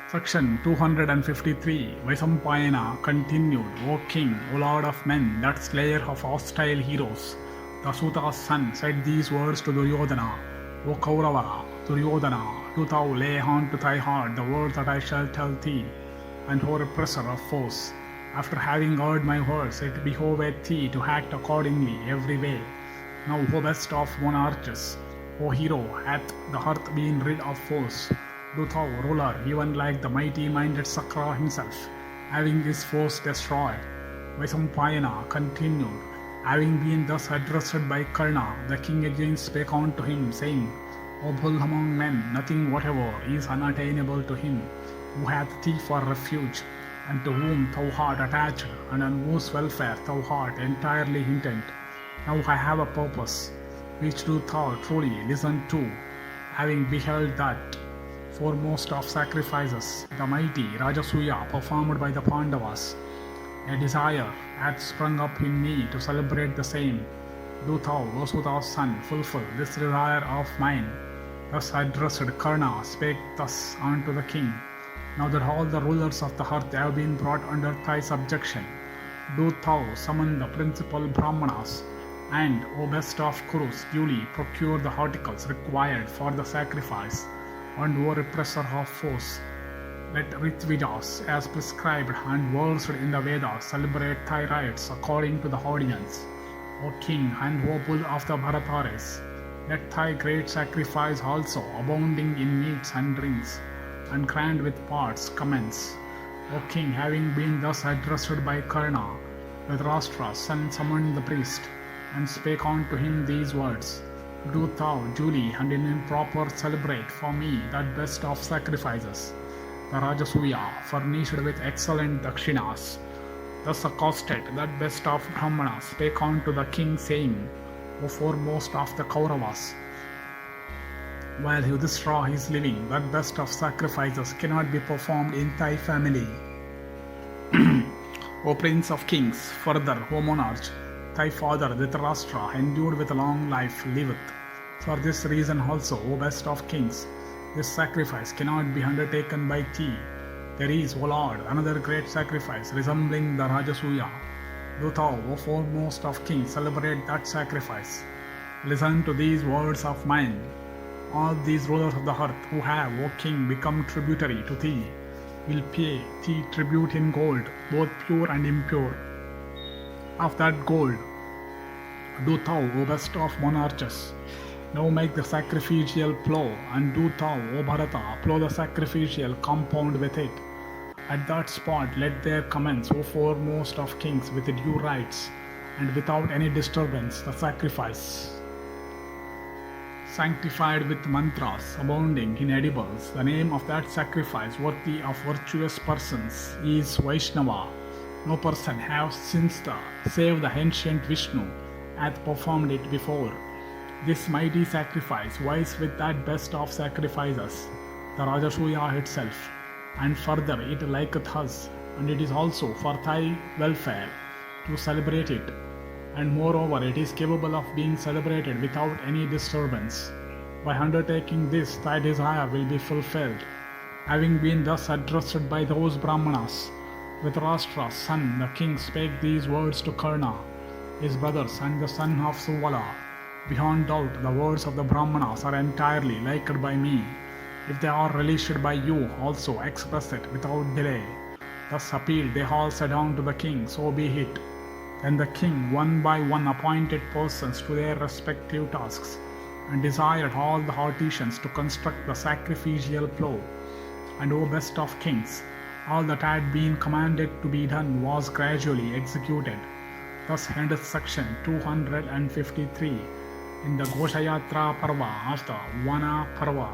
Section 253 Vaisampayana continued, O king, O lord of men, that slayer of hostile heroes, the Suta's son, said these words to Duryodhana, O Kaurava Duryodhana, do thou lay on to thy heart the words that I shall tell thee, and O repressor of foes, after having heard my words, it behoveth thee to act accordingly every way. Now, O best of monarchs, O hero, hath the earth been rid of foes? Do thou, ruler, even like the mighty-minded Sakra himself, having his foes destroyed. Vaisampayana continued, having been thus addressed by Karna, the king again spake unto him, saying, O bull among men, nothing whatever is unattainable to him who hath thee for refuge, and to whom thou art attached, and on whose welfare thou art entirely intent. Now I have a purpose, which do thou truly listen to, having beheld that foremost of sacrifices, the mighty Rajasuya performed by the Pandavas. A desire hath sprung up in me to celebrate the same. Do thou, O Suta's son, fulfill this desire of mine. Thus addressed Karna spake thus unto the king. Now that all the rulers of the earth have been brought under thy subjection, do thou summon the principal Brahmanas, and, O best of Kurus, duly procure the articles required for the sacrifice, and O repressor of foes, let Ritvidas, as prescribed and versed in the Vedas, celebrate thy rites according to the ordinance. O king and O bull of the Bharata race, let thy great sacrifice also, abounding in meats and drinks, and grand with parts, commence. O king, having been thus addressed by Karna, Dhritarashtra's son summoned the priest, and spake unto him these words, Do thou duly and in improper celebrate for me that best of sacrifices, the Rajasuya, furnished with excellent dakshinas. Thus accosted that best of Brahmanas spake unto the king, saying, O foremost of the Kauravas, while Yudhishthira is living, that best of sacrifices cannot be performed in thy family. O prince of kings, further, O monarch, thy father Dhritarashtra, endued with a long life, liveth. For this reason also, O best of kings, this sacrifice cannot be undertaken by thee. There is, O Lord, another great sacrifice resembling the Rajasuya. Do thou, O foremost of kings, celebrate that sacrifice. Listen to these words of mine. All these rulers of the earth who have, O king, become tributary to thee, will pay thee tribute in gold, both pure and impure. Of that gold, do thou, O best of monarchs, now make the sacrificial plough, and do thou, O Bharata, plough the sacrificial compound with it. At that spot let there commence, O foremost of kings, with due rites, and without any disturbance, the sacrifice. Sanctified with mantras, abounding in edibles, the name of that sacrifice worthy of virtuous persons is Vaishnava. No person has since save the ancient Vishnu hath performed it before. This mighty sacrifice vies with that best of sacrifices, the Rajasuya itself, and further it liketh us, and it is also for thy welfare to celebrate it, and moreover it is capable of being celebrated without any disturbance. By undertaking this, thy desire will be fulfilled. Having been thus addressed by those Brahmanas, Dhritarashtra's son, the king, spake these words to Karna, his brothers, and the son of Suvala. Beyond doubt, the words of the Brahmanas are entirely liked by me. If they are relished by you, also express it without delay. Thus appealed, they all said unto the king, So be it. Then the king, one by one, appointed persons to their respective tasks, and desired all the artisans to construct the sacrificial plough. And O best of kings, all that had been commanded to be done was gradually executed. Thus endeth section 253 in the Ghosha-yatra Parva of the Vana Parva.